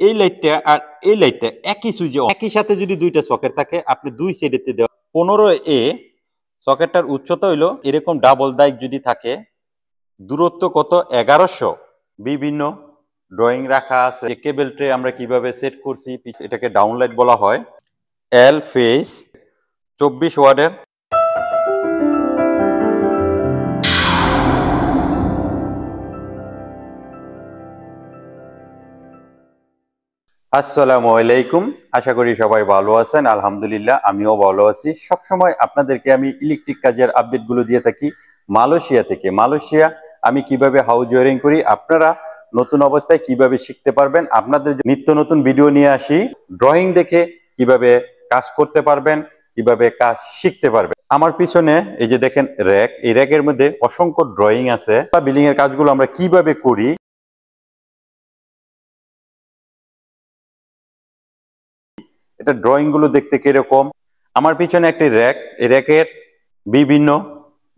এই লাইটটা আর এই লাইটটা একই সুইচে একই সাথে যদি দুইটা সকেট থাকে আপনি দুই সাইডেতে দেওয়া 15A সকেটটার উচ্চতা হইলো এরকম ডাবল দাইক যদি থাকে দূরত্ব কত 1100 বিভিন্ন ড্রয়িং রাখা আছে কেবল ট্রে আমরা কিভাবে সেট করছি এটাকে ডাউনলাইট বলা হয় এল ফেস 24 ওয়াটের আসসালামু আলাইকুম আশা করি সবাই ভালো আছেন আলহামদুলিল্লাহ আমিও ভালো আছি সব সময় আপনাদেরকে আমি ইলেকট্রিক কাজের আপডেট গুলো দিয়ে থাকি মালয়েশিয়া থেকে মালয়েশিয়া আমি কিভাবে হাউস ওয়্যারিং করি আপনারা নতুন অবস্থায় কিভাবে শিখতে পারবেন আপনাদের নিত্য নতুন ভিডিও নিয়ে আসি ড্রয়িং দেখে কিভাবে কাজ করতে পারবেন কিভাবে কাজ শিখতে পারবেন আমার পিছনে এই যে দেখেন র‍্যাক এই র‍্যাকের মধ্যে অসংখ্য ড্রয়িং আছে বিল্ডিং এর কাজগুলো আমরা কিভাবে করি এটা ড্রয়িং গুলো দেখতে কিরকম আমার পিছনে একটি র‍্যাক এই র‍্যাকের বিভিন্ন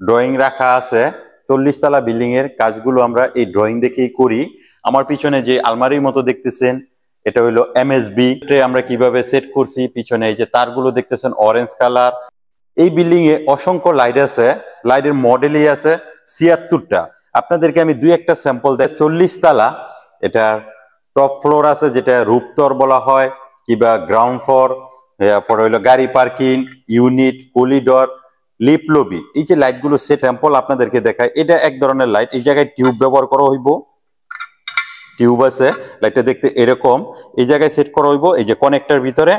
ড্রয়িং রাখা আছে 40 তলা বিল্ডিং এর কাজগুলো আমরা এই ড্রয়িং দেখেই করি আমার পিছনে যে আলমারির মতো দেখতেছেন এটা হলো এমএসবি আমরা কিভাবে সেট করছি পিছনে এই যে তারগুলো দেখতেছেন অরেঞ্জ কালার এই বিল্ডিং এ অসংখ্য লাইট আছে লাইটের মডেলই আছে 76টা আপনাদেরকে আমি দুই একটা স্যাম্পল দেই 40 তলা এটা টপ ফ্লোর আছে যেটা রূপতর বলা হয় কিবা গ্রাউন্ড ফ্লোর পরে হলো গাড়ি parking unit corridor lift lobby এই যে লাইটগুলো সেট স্যাম্পল আপনাদেরকে দেখায় এটা এক ধরনের লাইট এই জায়গায় টিউব ব্যবহার করা হইব টিউব আছে লাইটটা দেখতে এরকম এই জায়গায় সেট করা হইব এই যে কানেক্টর ভিতরে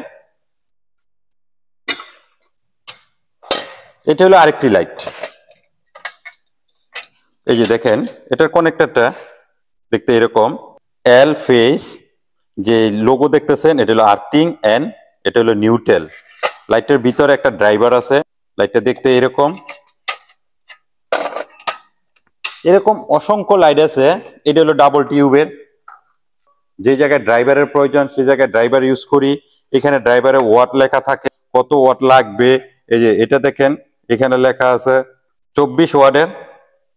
এটা হলো আরেকটি লাইট এই যে দেখেন এটার কানেক্টরটা দেখতে এরকম এল ফেস যে লোগো দেখতেছেন এটা হলো আর্থিং এন্ড এটা হলো নিউট্রাল লাইটের ভিতরে একটা ড্রাইভার আছে লাইটটা দেখতে এরকম এরকম অসংখ্য লাইট আছে এটা হলো ডাবল টিউবের যে জায়গায় ড্রাইভারের প্রয়োজন সেই জায়গায় ড্রাইভার ইউজ করি এখানে ড্রাইভারের ওয়াট লেখা থাকে কত ওয়াট লাগবে এই যে এটা দেখেন এখানে লেখা আছে 24 ওয়াটের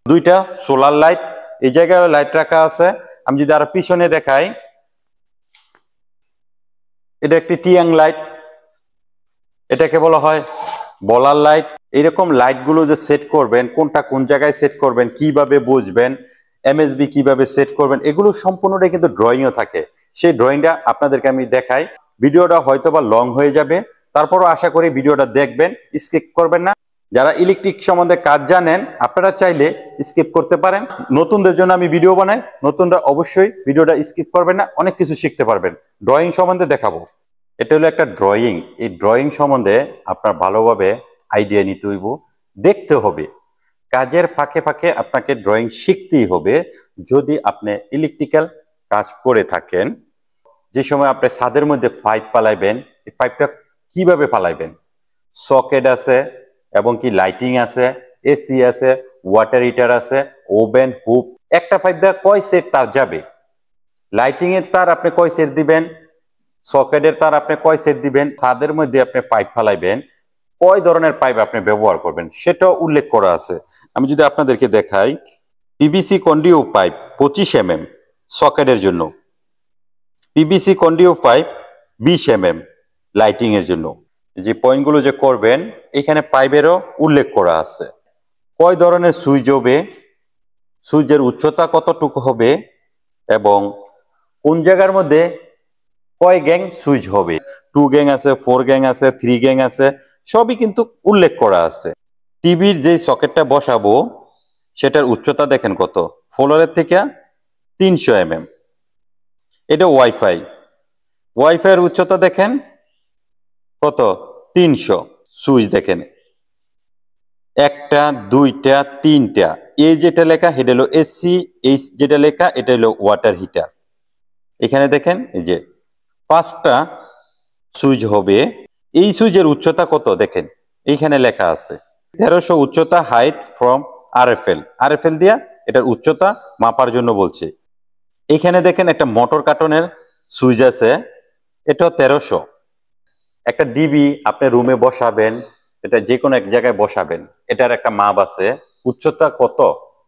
দুইটা সোলার লাইট এই জায়গায় লাইট রাখা আছে আমি যদি আরো পিছনে দেখাই এটা একটি টিয়াং লাইট এটাকে বলা হয় বলার লাইট এরকম লাইট গুলো যে সেট করবেন কোনটা কোন জায়গায় সেট করবেন কিভাবে বুঝবেন এমএসবি কিভাবে সেট করবেন এগুলো সম্পূর্ণটাই কিন্তু ড্রয়িংও থাকে সেই ড্রয়িংটা আপনাদেরকে আমি দেখাই ভিডিওটা হয়তোবা লং হয়ে যাবে তারপরও আশা করি ভিডিওটা দেখবেন স্কিপ করবেন না যারা ইলেকট্রিক সম্বন্ধে কাজ জানেন আপনারা চাইলে স্কিপ করতে পারেন নতুনদের জন্য আমি ভিডিও বানাই নতুনরা অবশ্যই ভিডিওটা স্কিপ করবেন না অনেক কিছু শিখতে পারবেন ড্রয়িং সম্বন্ধে দেখাবো এটা হলো একটা ড্রয়িং এই ড্রয়িং সম্বন্ধে আপনার ভালোভাবে আইডিয়া নিতে হইব দেখতে হবে কাজের ফাঁকে ফাঁকে আপনাকে ড্রয়িং শিখতেই হবে যদি আপনি ইলেকট্রিক্যাল কাজ করে থাকেন যে সময় আপনি ছাদের মধ্যে পাইপ পালাইবেন এই পাইপটা কিভাবে পালাইবেন সকেট আছে এবং কি লাইটিং আছে এসি আছে ওয়াটার হিটার আছে ওভেন হুপ একটা পাইপ দিয়ে কয় সেট তার যাবে লাইটিং এর তার আপনি কয় সেট দিবেন সকেটের তার আপনি কয় সেট দিবেন ছাদের মধ্যে আপনি পাইপ ফালাইবেন কয় ধরনের পাইপ আপনি ব্যবহার করবেন সেটাও উল্লেখ করা আছে আমি যদি আপনাদেরকে দেখাই পিভিসি কন্ডিও পাইপ 25 mm সকেটের জন্য পিভিসি কন্ডিও পাইপ 20 mm লাইটিং এর জন্য যে পয়েন্টগুলো যে করবেন এখানে পাইপেরও উল্লেখ করা আছে কয় ধরনের সুইচ হবে সুইচের উচ্চতা কতটুকু হবে এবং কোন জায়গার মধ্যে কয় গ্যাং সুইচ হবে 2 গ্যাং আছে 4 গ্যাং আছে 3 গ্যাং আছে সবই কিন্তু উল্লেখ করা আছে টিভির যে সকেটটা বসাবো সেটার উচ্চতা দেখেন কত ফ্লোরের থেকে 300 mm এটা ওয়াইফাই এর উচ্চতা দেখেন কত 300 সুইচ দেখেন একটা দুইটা তিনটা এই যেটা লেখা এটা হলো এসি এই যেটা লেখা এটা হলো ওয়াটার হিটার এখানে দেখেন এই যে 5টা সুইচ হবে এই সুইচের উচ্চতা কত দেখেন এইখানে লেখা আছে 1300 উচ্চতা হাইট ফ্রম আরএফএল দিয়া এটার উচ্চতা মাপার জন্য বলছে এখানে দেখেন একটা মোটর কার্টনের সুইচ আছে এটা 1300 একটা ডিবি আপনি রুমে বসাবেন এটা যে কোনো এক জায়গায় বসাবেন এটার একটা মাপ আছে উচ্চতা কত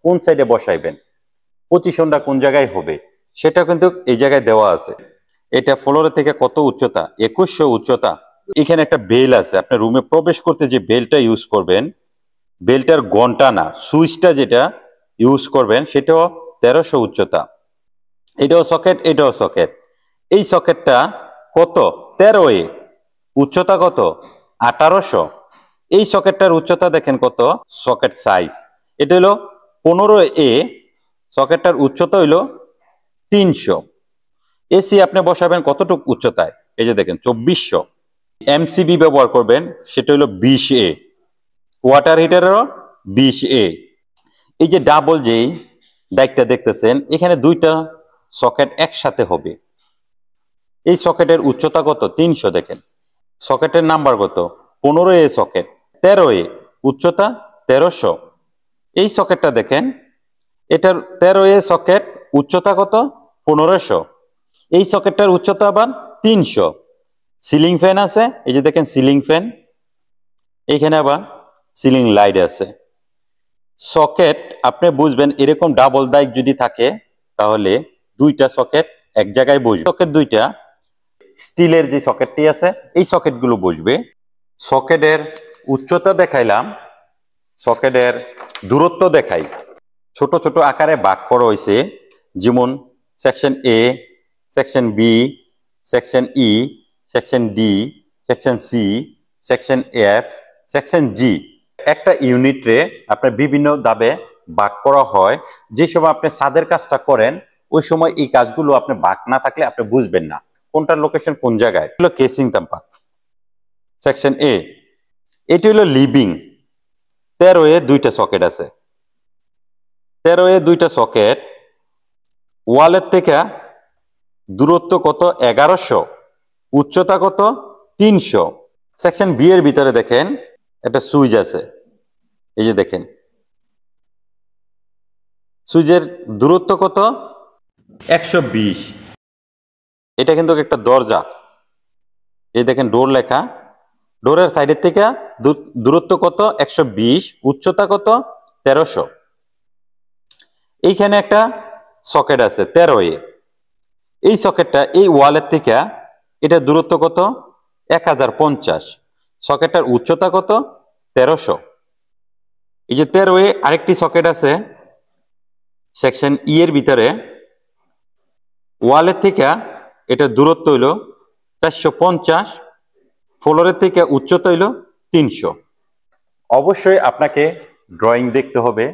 কোন সাইডে বসাইবেন পজিশনটা কোন জায়গায় হবে সেটা কিন্তু এই জায়গায় দেওয়া আছে এটা ফ্লোরের থেকে কত উচ্চতা? 2100 উচ্চতা। এখানে একটা বেল আছে, আপনি রুমে প্রবেশ করতে যে বেলটা ইউজ করবেন, বেলটার ঘন্টা না, সুইচটা যেটা ইউজ করবেন সেটাও 1300 উচ্চতা। এটাও সকেট, এটাও সকেট। এই সকেটটা কত? 13A। উচ্চতা কত? 1800। এই সকেটটার উচ্চতা দেখেন কত, সকেট সাইজ এটা হলো 15A, সকেটটার উচ্চতা হইল 300। এসি আপনি বসাবেন কতটুকু উচ্চতায়? এই যে দেখেন 2400। এমসিবি ব্যবহার করবেন, সেটা হলো 20A। ওয়াটার হিটারেরও 20A। এই যে ডাবল যেই ডাইকটা দেখতেছেন, এখানে দুইটা সকেট একসাথে হবে। এই সকেটের উচ্চতা কত? 300। দেখেন সকেটের নাম্বার কত? 15A সকেট, 13A, উচ্চতা 1300। এই সকেটটা দেখেন, এটার 13A সকেট, উচ্চতা কত? 1500। এই সকেটটার উচ্চতা আবার 300। সিলিং ফ্যান আছে, এই যে দেখেন সিলিং ফ্যান, এইখানে আবার সিলিং লাইট আছে। সকেট আপনি বুঝবেন এরকম ডাবল দাইক যদি থাকে তাহলে দুইটা সকেট এক জায়গায় বসবে। সকেট দুইটা স্টিলের যে সকেটটি আছে এই সকেটগুলো বসবে। সকেটের উচ্চতা দেখাইলাম, সকেটের দূরত্ব দেখাই। ছোট ছোট আকারে ভাগ করা হয়েছে, যেমন section A, section B, section E, section D, section C, section F, section G. একটা ইউনিটে আপনার বিভিন্ন ধাপে ভাগ করা হয়। যে সময় আপনি ছাদের কাজটা করেন ওই সময় এই কাজগুলো আপনি ভাগ না থাকলে আপনি বুঝবেন না কোনটার লোকেশন কোন জায়গায়। হলো কেসিং তাম্পা, সেকশন এ। এটি হলো লিভিং, 13A দুইটা সকেট আছে। 13A দুইটা সকেট, ওয়ালের থেকে দূরত্ব কত? 1100, উচ্চতা কত? 300। সেকশন বি এর ভিতরে দেখেন একটা সুইচ আছে, এই যে দেখেন সুইচের দূরত্ব কত? 120। এটা কিন্তু একটা দরজা, এই দেখেন ডোর লেখা, ডোরের সাইডের থেকে দূরত্ব কত? 120, উচ্চতা কত? 1300। এইখানে একটা সকেট আছে 13A। এই সকেটটা এই ওয়ালের থেকে এটা দূরত্ব কত? 1050। সকেটটার উচ্চতা কত? 1300। এই যে 13A আরেকটি সকেট আছে সেকশন ই এর ভিতরে, ওয়ালের থেকে এটা দূরত্ব হইল 450, ফ্লোরের থেকে উচ্চতা হইল 300। অবশ্যই আপনাকে ড্রয়িং দেখতে হবে,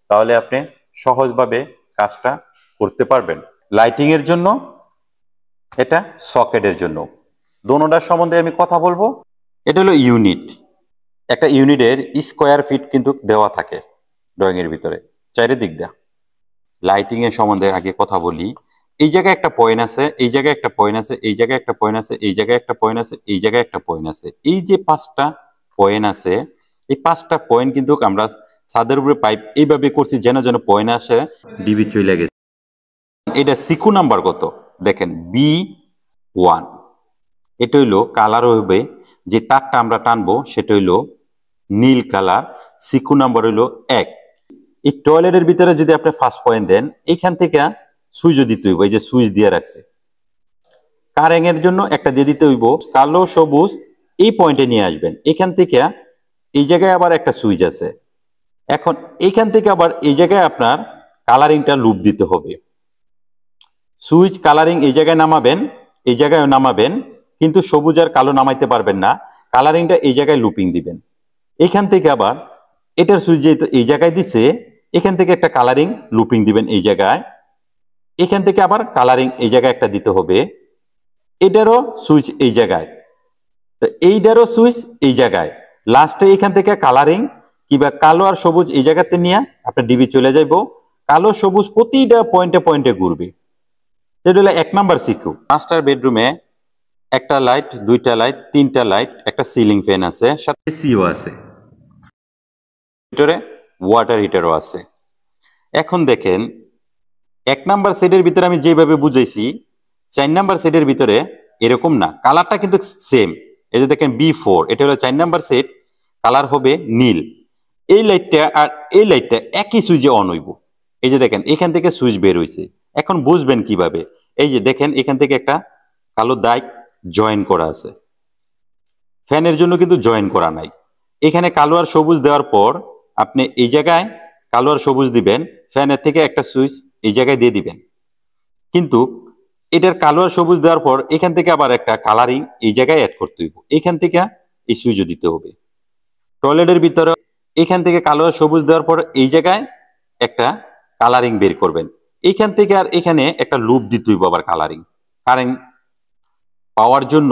তাহলে আপনি সহজভাবে কাজটা করতে পারবেন। লাইটিং এর জন্য, এটা সকেটের জন্য, দোনোটার সম্বন্ধে আমি কথা বলবো। এটা হলো ইউনিট। একটা ইউনিটের স্কোয়ার ফিট কিন্তু দেওয়া থাকে ড্রয়িং এর ভিতরে চারিদিক দেয়া। লাইটিং এর সম্বন্ধে আগে কথা বলি। এই জায়গায় একটা পয়েন্ট আছে, এই জায়গায় একটা পয়েন্ট আছে, এই জায়গায় একটা পয়েন্ট আছে, এই জায়গায় একটা পয়েন্ট আছে, এই জায়গায় একটা পয়েন্ট আছে। এই যে 5টা পয়েন্ট আছে, এই 5টা পয়েন্ট কিন্তু আমরা ছাদের উপরে পাইপ এইভাবে করছি যেন যেন পয়েন্ট আসে ডিবি চলে গেছে। এটা সিকু নাম্বার কত? দেখেন B1। এটা হইলো কালার হবে, যে তারটা আমরা টানবো সেটা হইলো নীল কালার, সিকু নাম্বার হইলো 1। এই টয়লেটের ভিতরে যদি আপনি ফার্স্ট পয়েন্ট দেন, এখান থেকে সুইচও দিতে হইব, এই যে সুইচ দিয়ে রাখছে। কারেং এর জন্য একটা দিয়ে দিতে হইব, কালো সবুজ এই পয়েন্টে নিয়ে আসবেন। এখান থেকে এই জায়গায় আবার একটা সুইচ আছে। এখন এইখান থেকে আবার এই জায়গায় আপনার কালারিংটা লুপ দিতে হবে। সুইচ কালারিং এই জায়গায় নামাবেন, এই জায়গায় নামাবেন, কিন্তু সবুজ আর কালো নামাইতে পারবেন না। কালারিংটা এই জায়গায় লুপিং দিবেন। এখান থেকে আবার এটার সুইচ যেহেতু এই জায়গায় দিছে, এখান থেকে একটা কালারিং লুপিং দিবেন এই জায়গায়। এখান থেকে আবার কালারিং এই জায়গায় একটা দিতে হবে। এটারও সুইচ এই জায়গায়, তো এইটারও সুইচ এই জায়গায়। লাস্টে এখান থেকে কালারিং কিংবা কালো আর সবুজ এই জায়গাতে নিয়ে আপনার ডিবি চলে যাইব। কালো সবুজ প্রতিটা পয়েন্টে পয়েন্টে ঘুরবে। এটা হলো 1 নাম্বার সিকু। মাস্টার বেডরুমে একটা লাইট, দুইটা লাইট, তিনটা লাইট, একটা সিলিং ফ্যান আছে, সাথে এসিও আছে, ভিতরে ওয়াটার হিটারও আছে। এখন দেখেন 1 নাম্বার সেটের ভিতরে আমি যেভাবে বুঝাইছি, 4 নাম্বার সেটের ভিতরে এরকম না, কালারটা কিন্তু সেম। এই যে দেখেন B4, এটা হলো 4 নাম্বার সেট, কালার হবে নীল। এই লাইটটা আর এই লাইটটা একই সুইচে অন হইব। এই যে দেখেন এখান থেকে সুইচ বের হইছে। এখন বুঝবেন কিভাবে? এই যে দেখেন এখান থেকে একটা কালো দাগ জয়েন করা আছে। ফ্যানের জন্য কিন্তু জয়েন করা নাই। এখানে কালো আর সবুজ দেওয়ার পর আপনি এই জায়গায় কালো আর সবুজ দিবেন, ফ্যানের থেকে একটা সুইচ এই জায়গায় দিয়ে দিবেন। কিন্তু এটার কালো আর সবুজ দেওয়ার পর এখান থেকে আবার একটা কালারিং এই জায়গায় অ্যাড করতে হইব, এখান থেকে এই সুইচও দিতে হবে। টয়লেটের ভিতরে এখান থেকে কালো আর সবুজ দেওয়ার পর এই জায়গায় একটা কালারিং বের করবেন, এইখান থেকে আর এখানে একটা লুপ দিতে হইব আবার কারেন্ট পাওয়ার জন্য।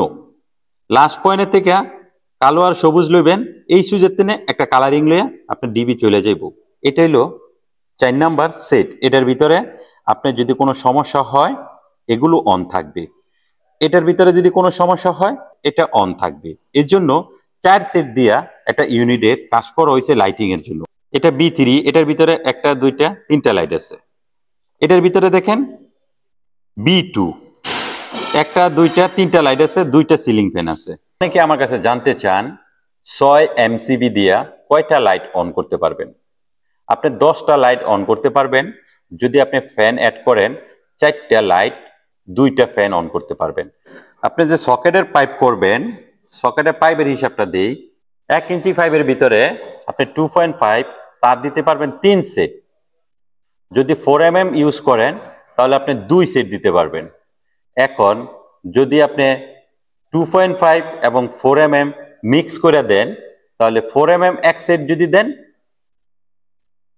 লাস্ট পয়েন্টের থেকে কালো আর সবুজ লইবেন, এই সুইচের টেনে একটা কালারিং লইয়া আপনার ডিবি চলে যাইব। এটা হলো 4 নাম্বার সেট। এটার ভিতরে আপনার যদি কোনো সমস্যা হয় এগুলো অন থাকবে, এটার ভিতরে যদি কোনো সমস্যা হয় এটা অন থাকবে। এর জন্য 4 সেট দিয়া একটা ইউনিটের কাজ করা হয়েছে লাইটিং এর জন্য। এটা B3, এটার ভিতরে একটা দুইটা তিনটা লাইট আছে। এটার ভিতরে দেখেন B2, একটা দুইটা তিনটা লাইট আছে, দুইটা সিলিং ফ্যান আছে। অনেকে আমার কাছে জানতে চান 6 MCB দিয়া কয়টা লাইট অন করতে পারবেন। আপনি 10টা লাইট অন করতে পারবেন। যদি আপনি ফ্যান অ্যাড করেন 4টা লাইট 2টা ফ্যান অন করতে পারবেন। আপনি যে সকেটের পাইপ করবেন, সকেটের পাইপের হিসাবটা দেই। 1 ইঞ্চি পাইপের ভিতরে আপনি 2.5 তার দিতে পারবেন 3 সেট। যদি 4 mm ইউজ করেন তাহলে আপনি 2 সেট দিতে পারবেন। এখন যদি আপনি 2.5 এবং 4 mm মিক্স করে দেন তাহলে 4 mm এক সেট যদি দেন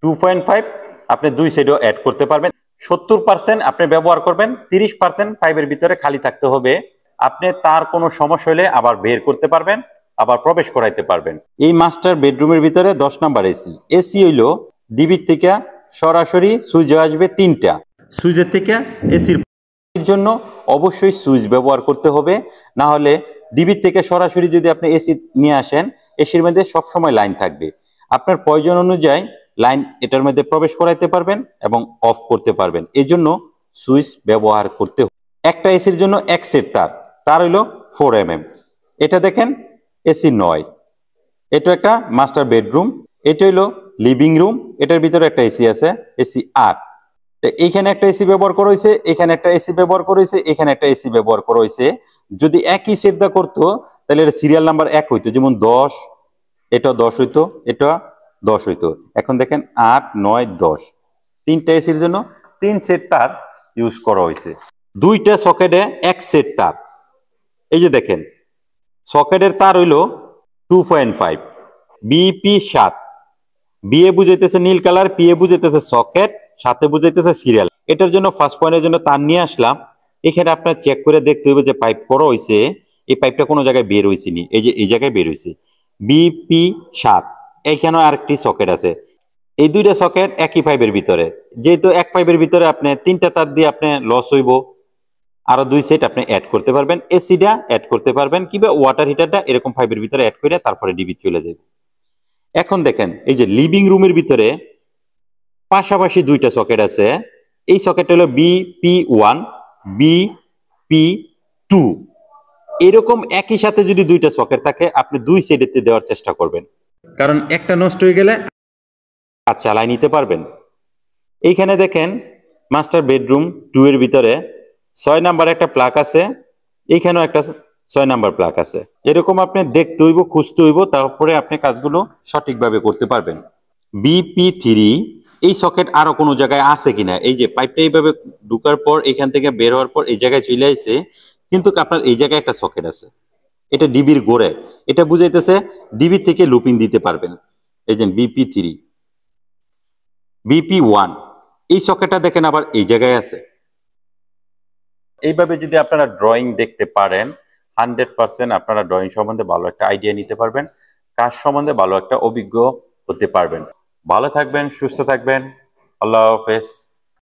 2.5 আপনি 2 সেটও অ্যাড করতে পারবেন। 70% আপনি ব্যবহার করবেন, 30% পাইপের ভিতরে খালি থাকতে হবে। আপনি তার কোনো সমস্যা হলে আবার বের করতে পারবেন, আবার প্রবেশ করাইতে পারবেন। এই মাস্টার বেডরুমের ভিতরে 10 নাম্বার এসি। এসি হইল ডিবির থেকে সরাসরি সুইচ আসবে 3টা। সুইচের থেকে এসির জন্য অবশ্যই সুইচ ব্যবহার করতে হবে, না হলে ডিবির থেকে সরাসরি যদি আপনি এসি নিয়ে আসেন এসির মধ্যে সবসময় লাইন থাকবে। আপনার প্রয়োজন অনুযায়ী লাইন এটার মধ্যে প্রবেশ করাইতে পারবেন এবং অফ করতে পারবেন। এই জন্য সুইচ ব্যবহার করতে হবে। একটা এসির জন্য এক সেট তার হইল 4 mm। এটা দেখেন এসি 9। এটা একটা মাস্টার বেডরুম, এটা হইলো লিভিং রুম, এটার ভিতরে একটা এসি আছে, এসি 8। এইখানে একটা এসি ব্যবহার করা হয়েছে, এখানে একটা এসি ব্যবহার করা হয়েছে, এখানে একটা এসি ব্যবহার করা হয়েছে। যদি একই সেট দা করতো তাহলে এটা সিরিয়াল নাম্বার 1 হইতো, যেমন 10, এটা 10 হইতো, এটা 10 হইতো। এখন দেখেন 8, 9, 10, 3টা এসির জন্য 3 সেট তার ইউজ করা হয়েছে। 2টা সকেটে এক সেট তার। এই যে দেখেন সকেটের তার হইল 2.5, BP7। বিএ বুঝাইতেছে নীল কালার, পিএ বুঝাইতেছে সকেট, সাথে বুঝাইতেছে সিরিয়াল। এটার জন্য ফার্স্ট পয়েন্টের জন্য তার নিয়ে আসলাম। এখানে আপনার চেক করে দেখতে হবে যে পাইপ করা হয়েছে, এই পাইপটা কোনো জায়গায় বের হয়েছে নি, এই যে এই জায়গায় বের হয়েছে BP7। এইখানেও আরেকটি সকেট আছে। এই 2টা সকেট একই পাইপের ভিতরে, যেহেতু এক পাইপের ভিতরে আপনি 3টা তার দিয়ে আপনি লস হইব, আরো 2 সেট আপনি অ্যাড করতে পারবেন। এসিটা অ্যাড করতে পারবেন কিংবা ওয়াটার হিটারটা এরকম পাইপের ভিতরে অ্যাড করে তারপরে ডিবি চলে যাবে। এখন দেখেন এই যে লিভিং রুমের ভিতরে পাশাপাশি 2টা সকেট আছে। এই সকেটটা হলো BP1, BP2। এরকম একই সাথে যদি 2টা সকেট থাকে আপনি 2 সেটেতে দেওয়ার চেষ্টা করবেন, কারণ একটা নষ্ট হয়ে গেলে কাজ চালাই নিতে পারবেন। এইখানে দেখেন মাস্টার বেডরুম 2 এর ভিতরে 6 নাম্বার একটা প্লাগ আছে, এইখানেও একটা 6 নাম্বার প্লাগ আছে। এরকম আপনি দেখতে হইব, খুঁজতে হইব, তারপরে আপনি কাজগুলো সঠিকভাবে করতে পারবেন। BP3 এই সকেট আরো কোনো জায়গায় আছে কিনা, এই যে পাইপটা এইভাবে ঢুকার পর এখান থেকে বের হওয়ার পর এই জায়গায় চলে আসছে, কিন্তু আপনার এই জায়গায় একটা সকেট আছে, এটা ডিবির গোড়ে। এটা বুঝাইতেছে ডিবি থেকে লুপিং দিতে পারবেন। এই যে BP3, BP1 এই সকেটটা দেখেন আবার এই জায়গায় আছে। এইভাবে যদি আপনারা ড্রয়িং দেখতে পারেন 100% আপনারা ড্রয়িং সম্বন্ধে ভালো একটা আইডিয়া নিতে পারবেন, কাজ সম্বন্ধে ভালো একটা অভিজ্ঞ হতে পারবেন। ভালো থাকবেন, সুস্থ থাকবেন। আল্লাহ হাফেজ।